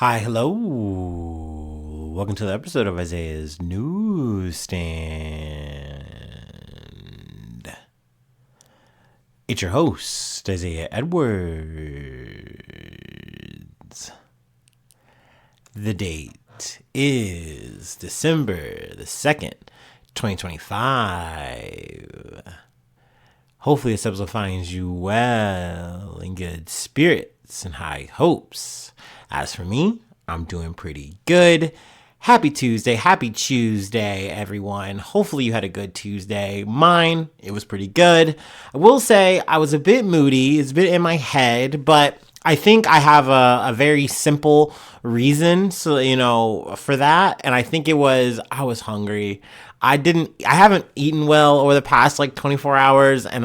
Hi, hello. Welcome to the episode of Isaiah's Newsstand. It's your host, Isaiah Edwards. The date is December the 2nd, 2025. Hopefully this episode finds you well, in good spirits and high hopes. As for me, I'm doing pretty good. Happy Tuesday, everyone. Hopefully you had a good Tuesday. Mine, it was pretty good. I will say I was a bit moody. It's a bit in my head, but I think I have a very simple reason, for that. And I think it was, I was hungry. I haven't eaten well over the past 24 hours. And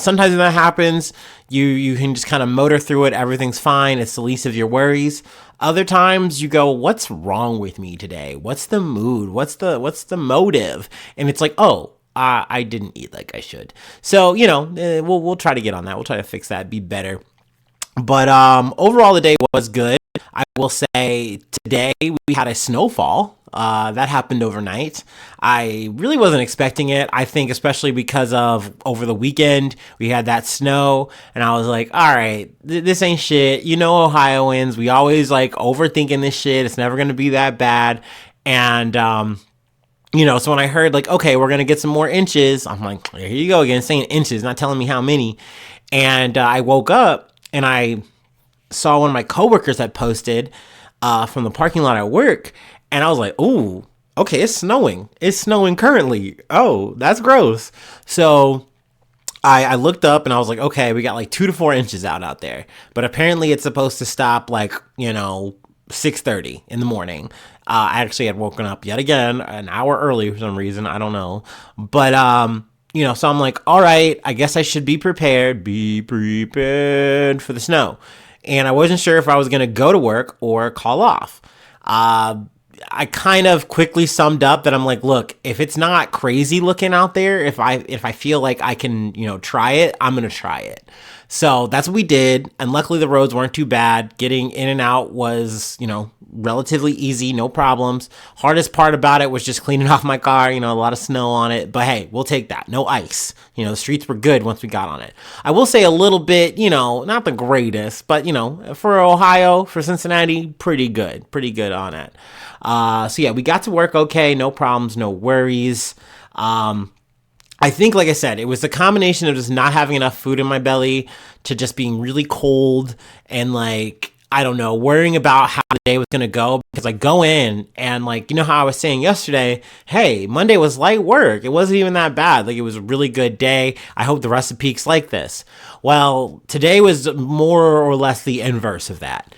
sometimes when that happens, you can just kind of motor through it. Everything's fine. It's the least of your worries. Other times you go, what's wrong with me today? What's the mood? What's the motive? And it's like, oh, I didn't eat like I should. So, we'll try to get on that. We'll try to fix that, be better. But overall, the day was good. I will say today we had a snowfall. That happened overnight. I really wasn't expecting it. I think especially because of over the weekend, we had that snow and I was like, all right, this ain't shit. Ohioans, we always overthinking this shit. It's never going to be that bad. And, so when I heard okay, we're going to get some more inches, I'm like, here you go again, saying inches, not telling me how many. And I woke up and I saw one of my coworkers had posted from the parking lot at work. And I was like, ooh, okay, it's snowing. It's snowing currently. Oh, that's gross. So I looked up and I was like, okay, we got 2 to 4 inches out there. But apparently it's supposed to stop 6:30 in the morning. I actually had woken up yet again an hour early for some reason. I don't know. But, so I'm like, all right, I guess I should be prepared. Be prepared for the snow. And I wasn't sure if I was going to go to work or call off. I kind of quickly summed up that I'm like, look, if it's not crazy looking out there, if I feel like I can, try it, I'm going to try it. So that's what we did. And luckily the roads weren't too bad. Getting in and out was, relatively easy, no problems. Hardest part about it was just cleaning off my car, a lot of snow on it, but hey, we'll take that. No ice. The streets were good once we got on it. I will say a little bit, not the greatest, but for Ohio, for Cincinnati, pretty good on it. So yeah, we got to work okay, no problems, no worries. I think, like I said, it was the combination of just not having enough food in my belly to just being really cold and I don't know, worrying about how the day was going to go, because I go in and how I was saying yesterday, hey, Monday was light work. It wasn't even that bad. It was a really good day. I hope the rest of peak's like this. Well, today was more or less the inverse of that.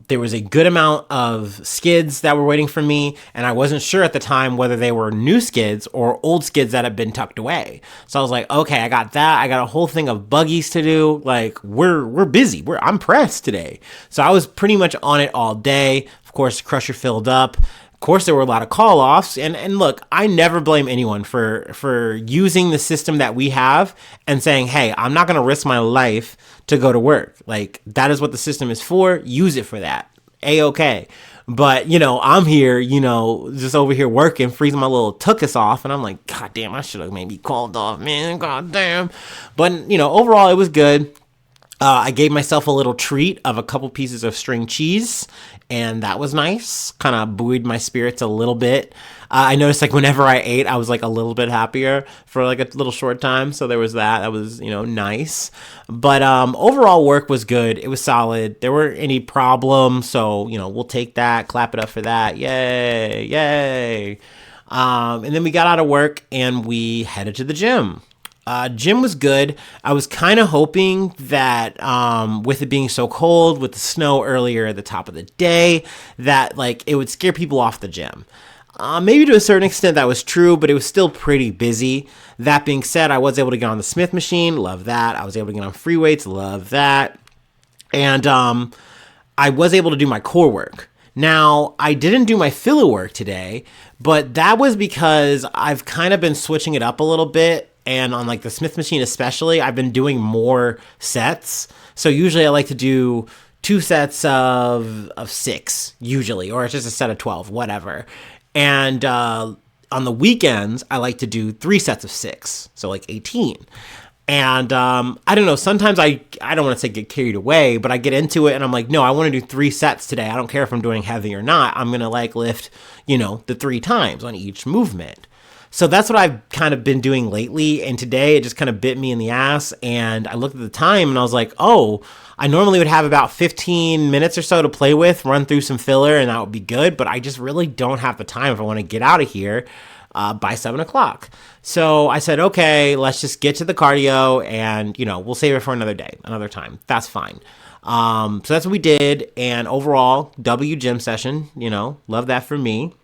There was a good amount of skids that were waiting for me, and I wasn't sure at the time whether they were new skids or old skids that had been tucked away. So I was like, okay, I got that. I got a whole thing of buggies to do. We're busy. I'm pressed today. So I was pretty much on it all day. Of course, the crusher filled up. Of course, there were a lot of call-offs, and look, I never blame anyone for using the system that we have and saying, hey, I'm not going to risk my life to go to work. That is what the system is for. Use it for that. A-okay. But, I'm here, just over here working, freezing my little tuchus off, and I'm like, God damn, I should have maybe called off, man, god damn. But, overall, it was good. I gave myself a little treat of a couple pieces of string cheese, and that was nice. Kind of buoyed my spirits a little bit. I noticed whenever I ate, I was a little bit happier for a little short time. So there was that. That was, nice. But overall work was good. It was solid. There weren't any problems. So, we'll take that, clap it up for that. Yay, yay. And then we got out of work and we headed to the gym. Gym was good. I was kind of hoping that with it being so cold, with the snow earlier at the top of the day, that it would scare people off the gym. Maybe to a certain extent that was true, but it was still pretty busy. That being said, I was able to get on the Smith machine. Love that. I was able to get on free weights. Love that. And I was able to do my core work. Now, I didn't do my filler work today, but that was because I've kind of been switching it up a little bit. And on the Smith machine especially, I've been doing more sets. So usually I like to do 2 sets of 6 usually, or it's just a set of 12, whatever. And on the weekends, I like to do 3 sets of 6, so like 18. And I don't know, sometimes I don't want to say get carried away, but I get into it and I'm like, no, I want to do 3 sets today. I don't care if I'm doing heavy or not. I'm going to like lift, the 3 times on each movement. So that's what I've kind of been doing lately. And today it just kind of bit me in the ass. And I looked at the time and I was like, oh, I normally would have about 15 minutes or so to play with, run through some filler, and that would be good. But I just really don't have the time if I want to get out of here by 7 o'clock. So I said, okay, let's just get to the cardio and, we'll save it for another day, another time. That's fine. So that's what we did. And overall, W gym session, love that for me.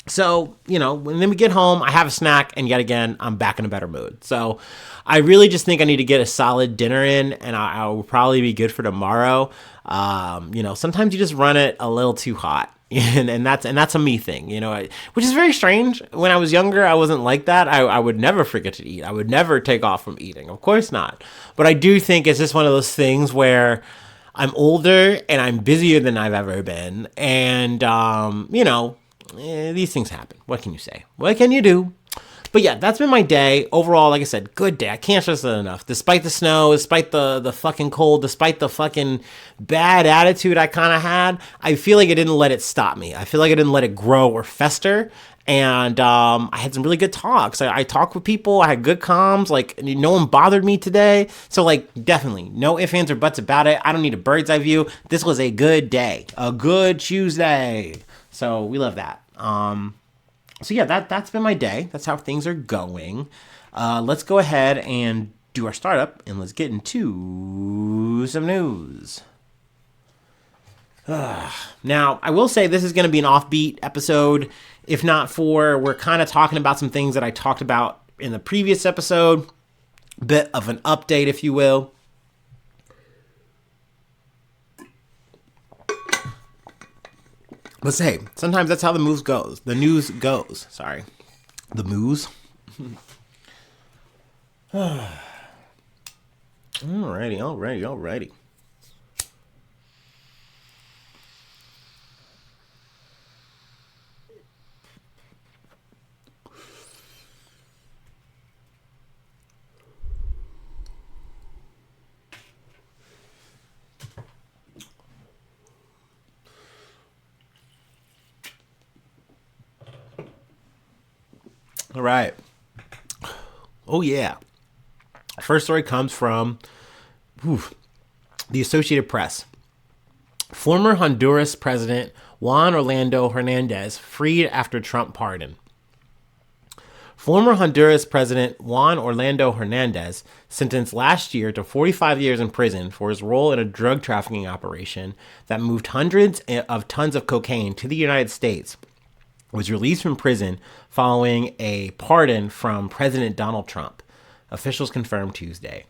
So, when then we get home, I have a snack, and yet again, I'm back in a better mood. So I really just think I need to get a solid dinner in, and I will probably be good for tomorrow. Sometimes you just run it a little too hot. And that's a me thing, which is very strange. When I was younger, I wasn't like that. I would never forget to eat. I would never take off from eating. Of course not. But I do think it's just one of those things where I'm older and I'm busier than I've ever been. And, these things happen. What can you say? What can you do? But yeah, that's been my day. Overall, like I said, good day. I can't stress it enough. Despite the snow, despite the fucking cold, despite the fucking bad attitude I kind of had, I feel like I didn't let it stop me. I feel like I didn't let it grow or fester. And I had some really good talks. I talked with people. I had good comms. Like, no one bothered me today. So, definitely, no ifs, ands, or buts about it. I don't need a bird's eye view. This was a good day. A good Tuesday. So, we love that. So yeah, that's been my day. That's how things are going. Let's go ahead and do our startup, and let's get into some news. Now, I will say this is going to be an offbeat episode. If not for, we're kind of talking about some things that I talked about in the previous episode. Bit of an update, if you will. But hey, sometimes that's how the news goes. Sorry. The news. Alrighty. All right. Oh, yeah. First story comes from the Associated Press. Former Honduras President Juan Orlando Hernandez freed after Trump pardon. Former Honduras President Juan Orlando Hernandez, sentenced last year to 45 years in prison for his role in a drug trafficking operation that moved hundreds of tons of cocaine to the United States, was released from prison following a pardon from President Donald Trump, officials confirmed Tuesday.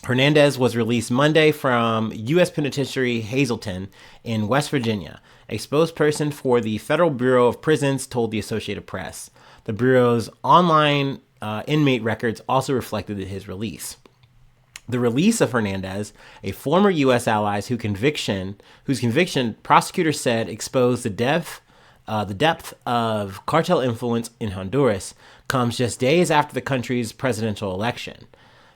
Hernandez was released Monday from U.S. Penitentiary Hazleton in West Virginia. A spokesperson for the Federal Bureau of Prisons told the Associated Press. The Bureau's online inmate records also reflected his release. The release of Hernandez, a former U.S. ally whose conviction prosecutors said exposed the depth of cartel influence in Honduras, comes just days after the country's presidential election.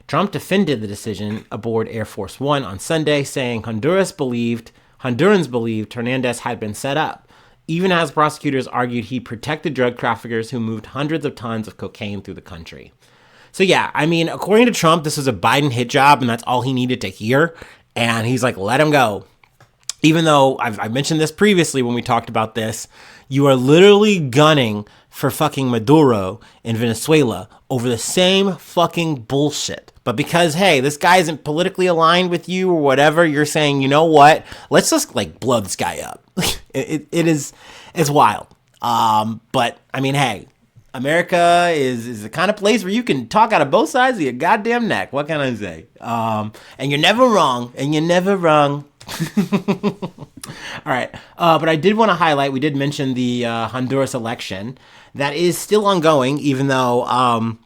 Trump defended the decision aboard Air Force One on Sunday, saying Hondurans believed Hernandez had been set up, even as prosecutors argued he protected drug traffickers who moved hundreds of tons of cocaine through the country. So yeah, I mean, according to Trump, this was a Biden hit job, and that's all he needed to hear. And he's like, let him go. Even though I mentioned this previously when we talked about this, you are literally gunning for fucking Maduro in Venezuela over the same fucking bullshit. But because, hey, this guy isn't politically aligned with you or whatever, you're saying, you know what? Let's just blow this guy up. It's wild. But I mean, hey, America is the kind of place where you can talk out of both sides of your goddamn neck. What can I say? And you're never wrong. All right. But I did want to highlight, we did mention the Honduras election that is still ongoing, even though,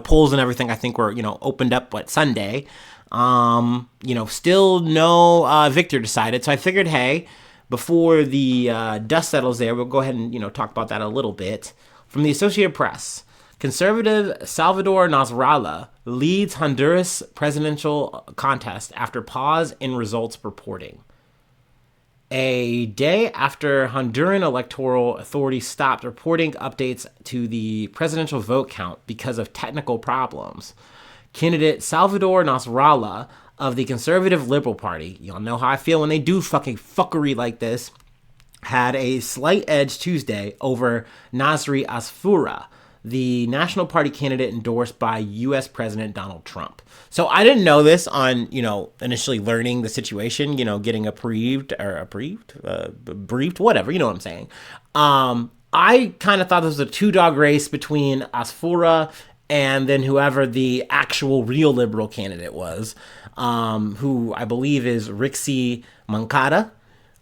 polls and everything I think were, opened up, Sunday. Still no victor decided. So I figured, hey, before the dust settles there, we'll go ahead and, talk about that a little bit. From the Associated Press, conservative Salvador Nasrallah leads Honduras presidential contest after pause in results reporting. A day after Honduran electoral authorities stopped reporting updates to the presidential vote count because of technical problems, candidate Salvador Nasrallah of the Conservative Liberal Party, y'all know how I feel when they do fucking fuckery like this, had a slight edge Tuesday over Nasri Asfoura, the National Party candidate endorsed by U.S. President Donald Trump. So I didn't know this on, initially learning the situation, getting briefed, whatever, you know what I'm saying. I kind of thought this was a two-dog race between Asfoura and then whoever the actual real liberal candidate was, who I believe is Rixi Mancada.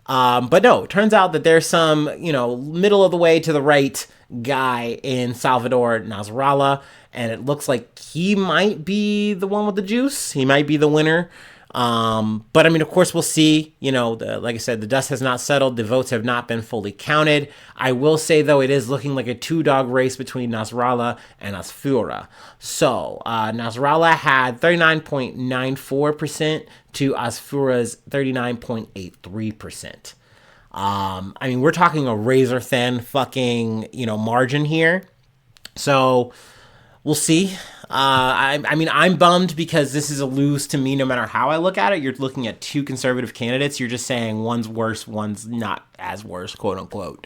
But no, it turns out that there's some, middle of the way to the right guy in Salvador Nasrallah, and it looks like he might be the one with the juice. He might be the winner. But I mean, of course, we'll see. Like I said, the dust has not settled. The votes have not been fully counted. I will say, though, it is looking like a two-dog race between Nasrallah and Asfoura. So Nasrallah had 39.94% to Asfoura's 39.83%. We're talking a razor thin fucking, margin here. So we'll see. I'm bummed because this is a lose to me no matter how I look at it. You're looking at two conservative candidates. You're just saying one's worse, one's not as worse, quote unquote.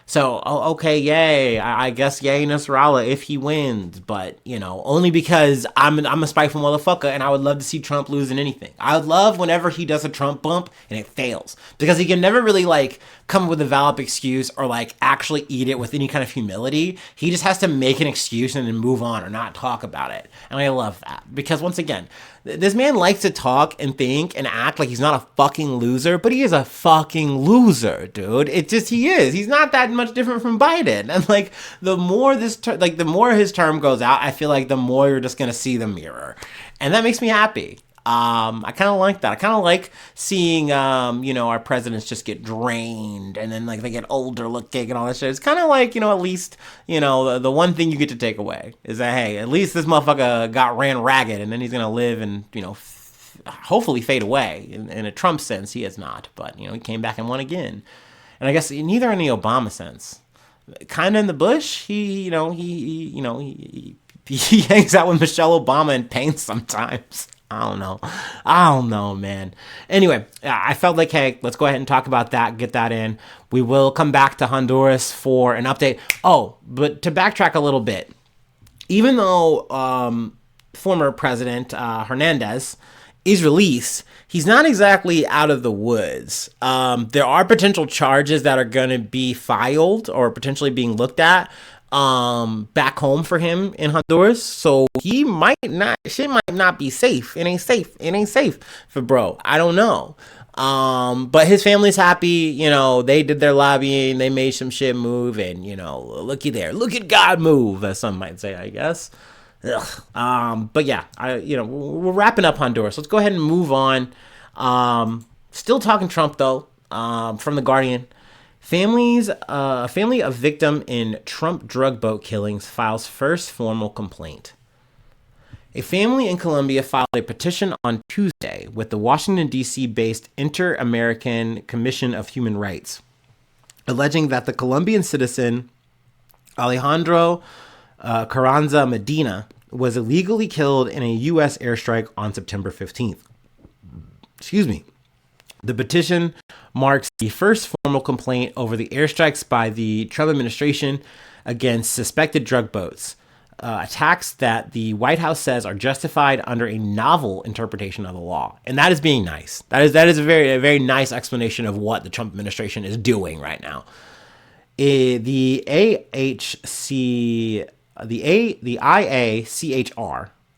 So, okay, yay. I guess yay Nasrallah if he wins. But, only because I'm a spiteful motherfucker and I would love to see Trump lose in anything. I would love whenever he does a Trump bump and it fails. Because he can never really, come up with a valid excuse or, actually eat it with any kind of humility. He just has to make an excuse and then move on or not talk about it. And I love that. Because, once again, this man likes to talk and think and act like he's not a fucking loser, but he is a fucking loser, dude. He is. He's not that much different from Biden. And the more the more his term goes out, I feel like the more you're just gonna see the mirror, and that makes me happy. I kind of like that. I kind of like seeing, our presidents just get drained and then they get older looking and all that shit. It's kind of like, at least, the one thing you get to take away is that, hey, at least this motherfucker got ran ragged and then he's going to live and, hopefully fade away. In a Trump sense, he has not, but, he came back and won again. And I guess neither in the Obama sense. Kind of in the Bush, he hangs out with Michelle Obama and paints sometimes. I don't know, man. Anyway, I felt like, hey, let's go ahead and talk about that, get that in. We will come back to Honduras for an update. Oh, but to backtrack a little bit, even though former President Hernandez is released, he's not exactly out of the woods. There are potential charges that are going to be filed or potentially being looked at back home for him in Honduras. So shit might not be safe. It ain't safe for bro. I don't know. But his family's happy, they did their lobbying, they made some shit move, and looky there, look at God move, as some might say, I guess. But yeah, we're wrapping up Honduras. Let's go ahead and move on. Still talking Trump though, from The Guardian. A family of victim in Trump drug boat killings files first formal complaint. A family in Colombia filed a petition on Tuesday with the Washington, D.C.-based Inter-American Commission of Human Rights, alleging that the Colombian citizen Alejandro Carranza Medina was illegally killed in a U.S. airstrike on September 15th. Excuse me. The petition marks the first formal complaint over the airstrikes by the Trump administration against suspected drug boats, attacks that the White House says are justified under a novel interpretation of the law. And that is being nice. That is a very nice explanation of what the Trump administration is doing right now. The IACHR,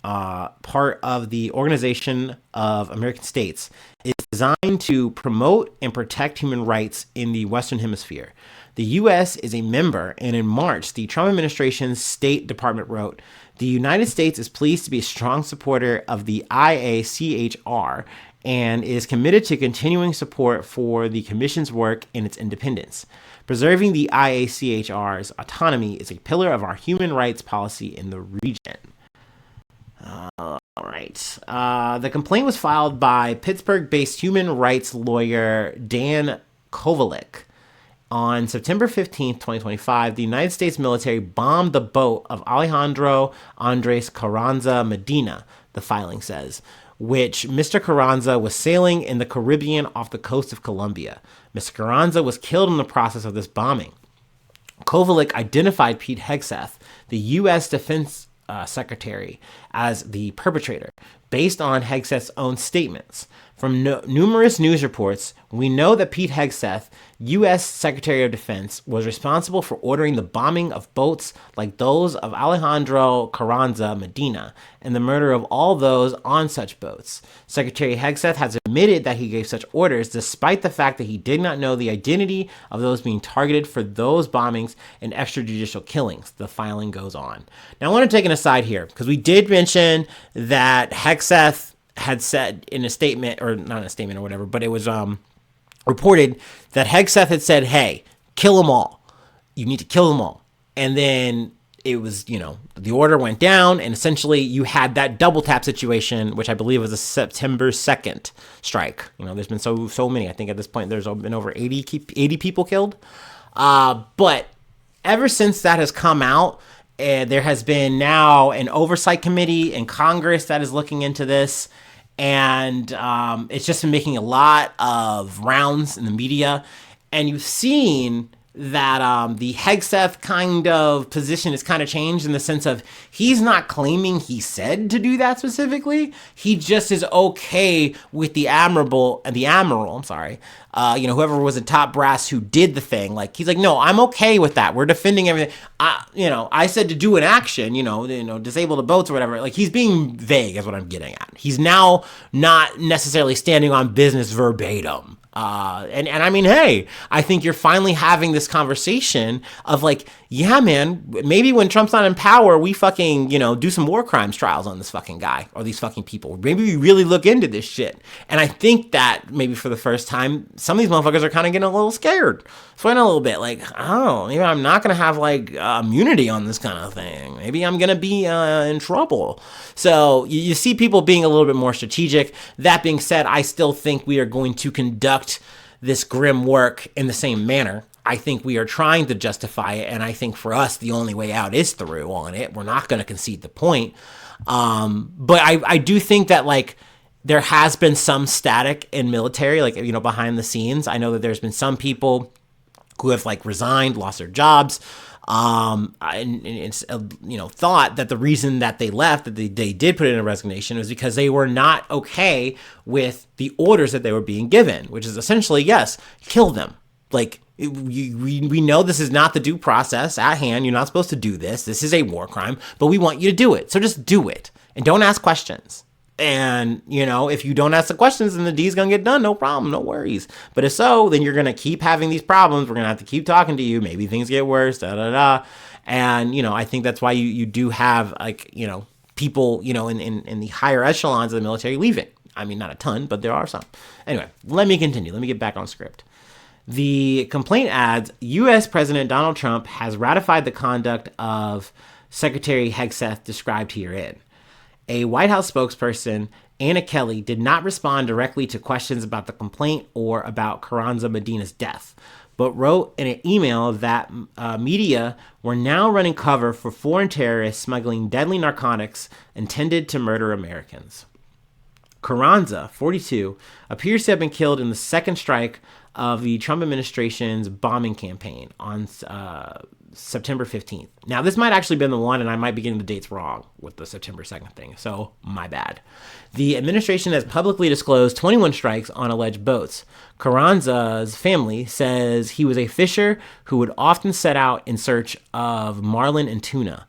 part of the Organization of American States, is designed to promote and protect human rights in the Western Hemisphere. The U.S. is a member, and in March, the Trump administration's State Department wrote, "The United States is pleased to be a strong supporter of the IACHR and is committed to continuing support for the Commission's work and its independence. Preserving the IACHR's autonomy is a pillar of our human rights policy in the region." All right. The complaint was filed by Pittsburgh-based human rights lawyer Dan Kovalik. On September 15th, 2025, the United States military bombed the boat of Alejandro Andres Carranza Medina, the filing says, which Mr. Carranza was sailing in the Caribbean off the coast of Colombia. Mr. Carranza was killed in the process of this bombing. Kovalik identified Pete Hegseth, the U.S. Defense Secretary, as the perpetrator, based on Hegseth's own statements. From numerous news reports, we know that Pete Hegseth, U.S. Secretary of Defense, was responsible for ordering the bombing of boats like those of Alejandro Carranza Medina and the murder of all those on such boats. Secretary Hegseth has admitted that he gave such orders despite the fact that he did not know the identity of those being targeted for those bombings and extrajudicial killings. The filing goes on. Now, I want to take an aside here because we did mention that Hegseth had said in a statement, or not in a statement or whatever, but it was reported that Hegseth had said, "Hey, kill them all. You need to kill them all." And then it was, the order went down, and essentially you had that double tap situation, which I believe was a September 2nd strike. There's been so many. I think at this point there's been over 80 people killed. But ever since that has come out, there has been now an oversight committee in Congress that is looking into this. And it's just been making a lot of rounds in the media. And you've seen that the Hegseth kind of position has kind of changed in the sense of he's not claiming he said to do that specifically. He just is okay with the admiral, whoever was the top brass who did the thing. Like, he's like, no, I'm okay with that. We're defending everything. I said to do an action, disable the boats or whatever. Like, he's being vague is what I'm getting at. He's now not necessarily standing on business verbatim. And I mean, hey, I think you're finally having this conversation of like, yeah, man, maybe when Trump's not in power, we fucking, do some war crimes trials on this fucking guy or these fucking people. Maybe we really look into this shit. And I think that maybe for the first time, some of these motherfuckers are kind of getting a little scared. Sweating a little bit like, oh, maybe I'm not going to have like immunity on this kind of thing. Maybe I'm going to be in trouble. So you see people being a little bit more strategic. That being said, I still think we are going to conduct this grim work in the same manner. I think we are trying to justify it, and I think for us, the only way out is through on it. We're not going to concede the point. But I do think that, like, there has been some static in military, like, behind the scenes. I know that there's been some people who have, like, resigned, lost their jobs, and it's, thought that the reason that they left, that they did put in a resignation, was because they were not okay with the orders that they were being given, which is essentially, yes, kill them. Like, we know this is not the due process at hand. You're not supposed to do this. This is a war crime, but we want you to do it. So just do it and don't ask questions. And, if you don't ask the questions, then the deed's going to get done. No problem. No worries. But if so, then you're going to keep having these problems. We're going to have to keep talking to you. Maybe things get worse, And, I think that's why you do have, like, people, in the higher echelons of the military leaving. I mean, not a ton, but there are some. Anyway, let me continue. Let me get back on script. The complaint adds, U.S. President Donald Trump has ratified the conduct of Secretary Hegseth described herein. A White House spokesperson, Anna Kelly, did not respond directly to questions about the complaint or about Carranza Medina's death, but wrote in an email that media were now running cover for foreign terrorists smuggling deadly narcotics intended to murder Americans. Carranza, 42, appears to have been killed in the second strike of the Trump administration's bombing campaign on September 15th. Now, this might actually have been the one, and I might be getting the dates wrong with the September 2nd thing, so my bad. The administration has publicly disclosed 21 strikes on alleged boats. Carranza's family says he was a fisher who would often set out in search of marlin and tuna.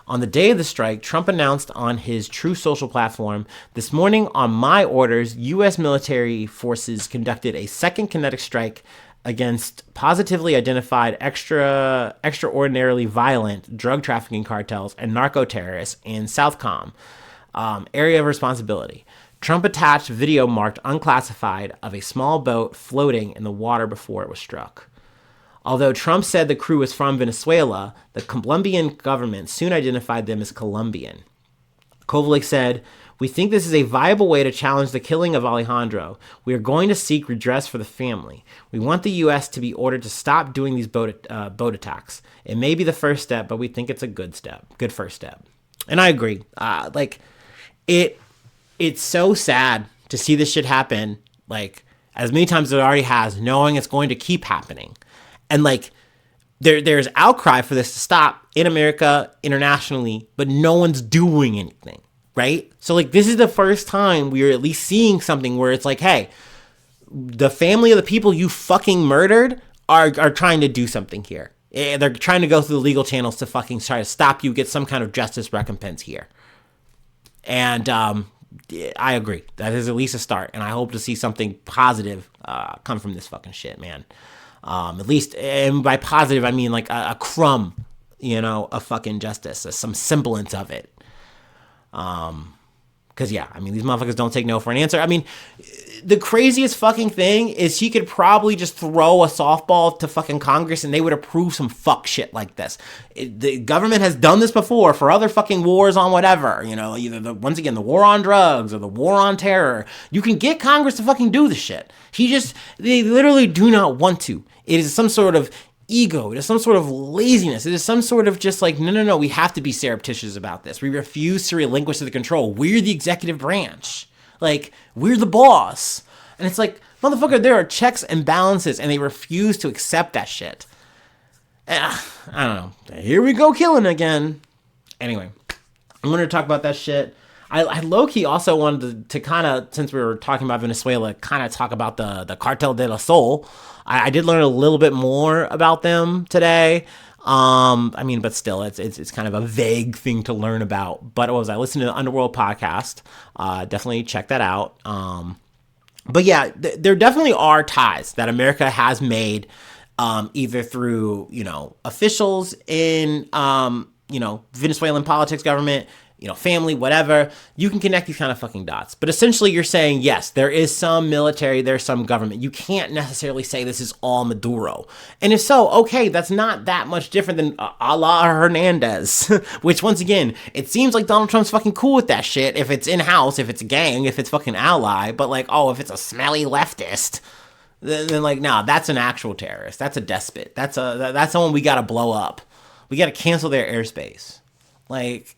On the day of the strike, Trump announced on his True Social platform, "This morning, on my orders, U.S. military forces conducted a second kinetic strike against positively identified extraordinarily violent drug trafficking cartels and narco-terrorists in Southcom, area of responsibility." Trump attached video marked unclassified of a small boat floating in the water before it was struck. Although Trump said the crew was from Venezuela, the Colombian government soon identified them as Colombian. Kovalik said, "We think this is a viable way to challenge the killing of Alejandro. We are going to seek redress for the family. We want the U.S. to be ordered to stop doing these boat attacks. It may be the first step, but we think it's a good first step." And I agree. It's so sad to see this shit happen, like, as many times as it already has, knowing it's going to keep happening. And, like, there's outcry for this to stop in America, internationally, but no one's doing anything, right? So, like, this is the first time we're at least seeing something where it's like, hey, the family of the people you fucking murdered are trying to do something here. They're trying to go through the legal channels to fucking try to stop you, get some kind of justice recompense here. And, I agree. That is at least a start, and I hope to see something positive come from this fucking shit, man. At least, and by positive, I mean like a crumb, of fucking justice, some semblance of it. Because, yeah, I mean, these motherfuckers don't take no for an answer. I mean, the craziest fucking thing is he could probably just throw a softball to fucking Congress and they would approve some fuck shit like this. The government has done this before for other fucking wars on whatever, either once again, the war on drugs or the war on terror. You can get Congress to fucking do the shit. They literally do not want to. It is some sort of ego. It is some sort of laziness. It is some sort of just like, no, we have to be surreptitious about this. We refuse to relinquish the control. We're the executive branch. Like, we're the boss. And it's like, motherfucker, there are checks and balances, and they refuse to accept that shit. I don't know. Here we go killing again. Anyway, I'm going to talk about that shit. I low-key also wanted to kind of, since we were talking about Venezuela, kind of talk about the Cartel de la Sol. I did learn a little bit more about them today. But still, it's kind of a vague thing to learn about. But I listened to the Underworld podcast. Definitely check that out. But yeah, there definitely are ties that America has made, either through, officials in, Venezuelan politics, government, family, whatever. You can connect these kind of fucking dots. But essentially you're saying, yes, there is some military, there's some government. You can't necessarily say this is all Maduro. And if so, okay, that's not that much different than a la Hernandez, which once again, it seems like Donald Trump's fucking cool with that shit. If it's in-house, if it's a gang, if it's fucking ally, but like, if it's a smelly leftist, then like, nah, that's an actual terrorist. That's a despot. That's someone we gotta blow up. We gotta cancel their airspace. Like,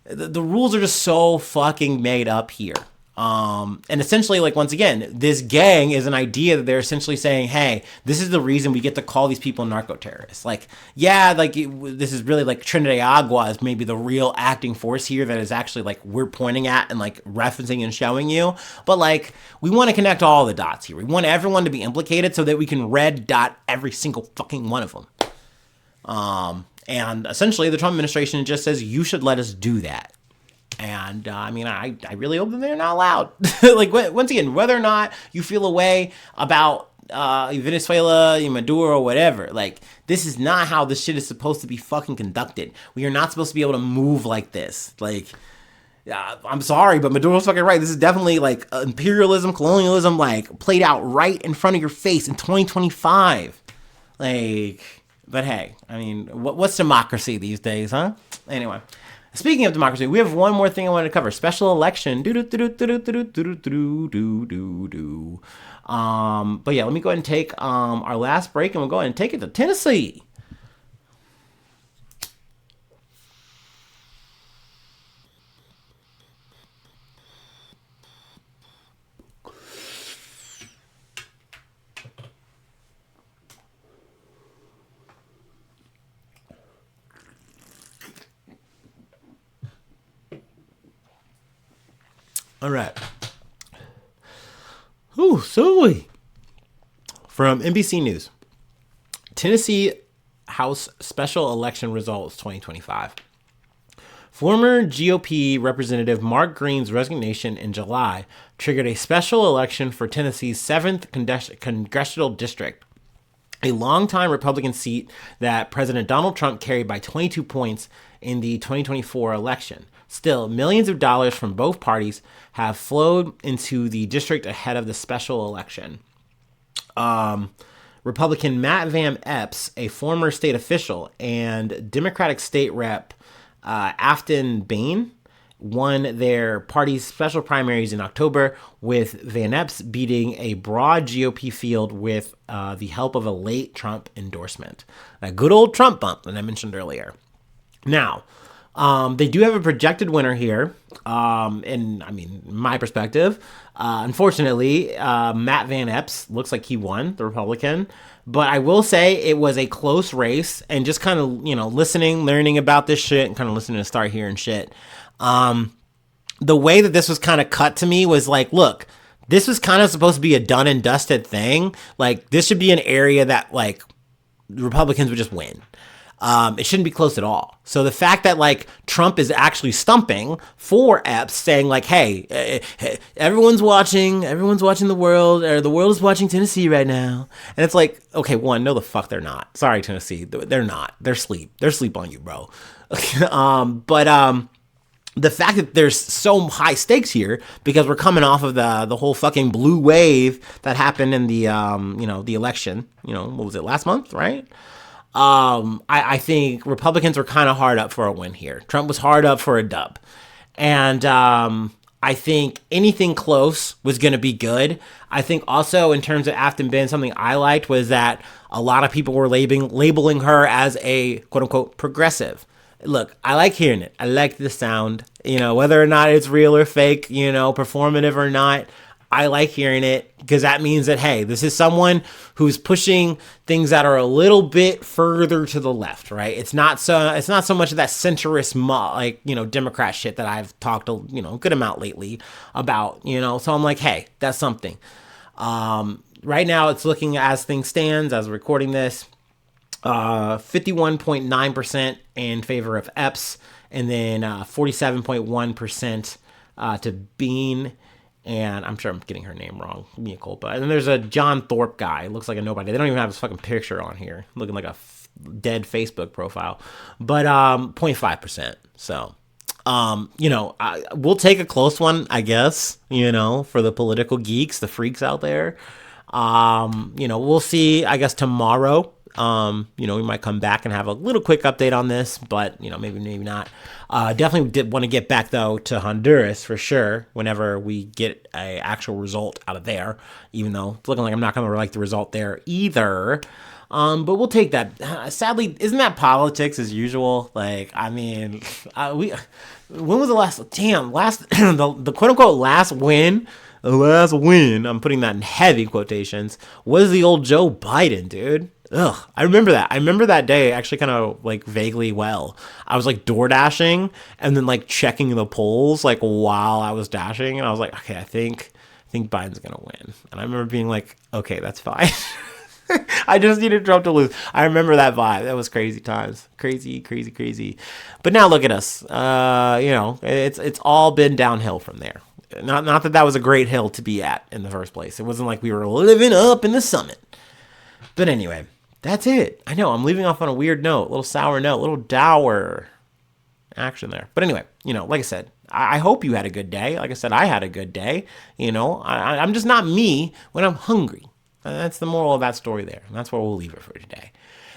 the rules are just so fucking made up here. And essentially, like, once again, this gang is an idea that they're essentially saying, hey, this is the reason we get to call these people narco-terrorists. Like, yeah, like, this is really like Trinidad Agua is maybe the real acting force here that is actually, like, we're pointing at and, like, referencing and showing you. But, like, we want to connect all the dots here. We want everyone to be implicated so that we can red dot every single fucking one of them. And essentially, the Trump administration just says, you should let us do that. And, I really hope that they're not allowed. Like, once again, whether or not you feel a way about Venezuela, Maduro, whatever, like, this is not how this shit is supposed to be fucking conducted. We are not supposed to be able to move like this. Like, I'm sorry, but Maduro's fucking right. This is definitely, like, imperialism, colonialism, like, played out right in front of your face in 2025. Like... But hey, what's democracy these days, huh? Anyway, speaking of democracy, we have one more thing I wanted to cover. Special election. But yeah, let me go ahead and take our last break, and we'll go ahead and take it to Tennessee. All right. Ooh, so from NBC News, Tennessee House special election results 2025. Former GOP Representative Mark Green's resignation in July triggered a special election for Tennessee's 7th congressional district, a longtime Republican seat that President Donald Trump carried by 22 points in the 2024 election. Still, millions of dollars from both parties have flowed into the district ahead of the special election. Republican Matt Van Epps, a former state official, and Democratic state rep Afton Bain won their party's special primaries in October, with Van Epps beating a broad GOP field with the help of a late Trump endorsement. A good old Trump bump that I mentioned earlier. Now, they do have a projected winner here, in my perspective. Unfortunately, Matt Van Epps looks like he won, the Republican. But I will say it was a close race, and just kind of, listening, learning about this shit, and kind of listening to start hearing shit. The way that this was kind of cut to me was like, look, this was kind of supposed to be a done and dusted thing. Like, this should be an area that, like, Republicans would just win. It shouldn't be close at all. So the fact that, like, Trump is actually stumping for Epps, saying like, hey, everyone's watching the world, or the world is watching Tennessee right now. And it's like, okay, one, no, the fuck they're not. Sorry, Tennessee. They're not. They're asleep on you, bro. The fact that there's so high stakes here, because we're coming off of the whole fucking blue wave that happened in the, the election, what was it, last month, right? I think Republicans were kind of hard up for a win here. Trump was hard up for a dub. And I think anything close was going to be good. I think also in terms of Afton Bain, something I liked was that a lot of people were labeling her as a quote-unquote progressive. Look, I like hearing it. I like the sound, whether or not it's real or fake, performative or not. I like hearing it, because that means that, hey, this is someone who's pushing things that are a little bit further to the left, right? It's not so much of that centrist, Democrat shit that I've talked a good amount lately about, So I'm like, hey, that's something. Right now, it's looking, as things stands, as we're recording this, 51.9% in favor of Epps, and then 47.1% to Bean. And I'm sure I'm getting her name wrong. Mea culpa. And then there's a John Thorpe guy. Looks like a nobody. They don't even have his fucking picture on here. Looking like a dead Facebook profile. But 0.5%. So, we'll take a close one, I guess, for the political geeks, the freaks out there. We'll see, I guess, tomorrow. We might come back and have a little quick update on this, but, maybe not. Definitely did want to get back, though, to Honduras for sure whenever we get a actual result out of there, even though it's looking like I'm not going to like the result there either. But we'll take that. Sadly, isn't that politics as usual? Like, when was the last the quote unquote last win? The last win, I'm putting that in heavy quotations, was the old Joe Biden, dude. Ugh, I remember that. I remember that day actually kind of like vaguely well. I was like door dashing and then like checking the polls like while I was dashing, and I was like, okay, I think Biden's gonna win. And I remember being like, okay, that's fine. I just needed Trump to lose. I remember that vibe. That was crazy times. Crazy. But now look at us. It's all been downhill from there. Not that was a great hill to be at in the first place. It wasn't like we were living up in the summit. But anyway, that's it. I know, I'm leaving off on a weird note, a little sour note, a little dour action there. But anyway, like I said, I hope you had a good day. Like I said, I had a good day. I'm just not me when I'm hungry. That's the moral of that story there. And that's where we'll leave it for today.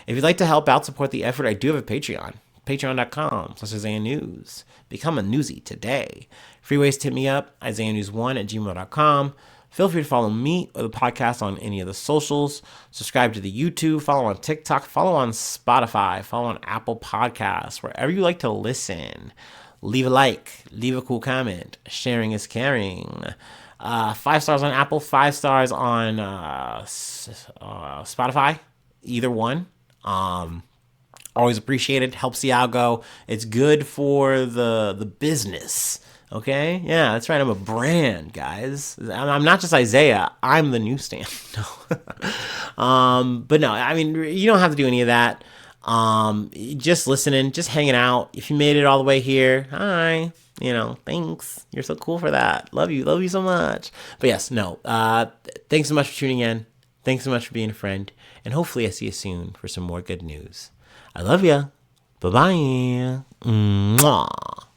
If you'd like to help out, support the effort, I do have a Patreon. Patreon.com/Isaiah News. Become a newsie today. Free ways to hit me up, IsaiahNews1@gmail.com. Feel free to follow me or the podcast on any of the socials. Subscribe to the YouTube, follow on TikTok, follow on Spotify, follow on Apple Podcasts, wherever you like to listen. Leave a like, leave a cool comment. Sharing is caring. 5 stars on Apple, 5 stars on Spotify, either one. Always appreciated. Helps the algo. It's good for the business. Okay? Yeah, that's right. I'm a brand, guys. I'm not just Isaiah. I'm the newsstand. No. But no, you don't have to do any of that. Just listening, just hanging out. If you made it all the way here, hi. Thanks. You're so cool for that. Love you so much. But yes, no. Thanks so much for tuning in. Thanks so much for being a friend. And hopefully I see you soon for some more good news. I love ya. Bye bye. Mwah.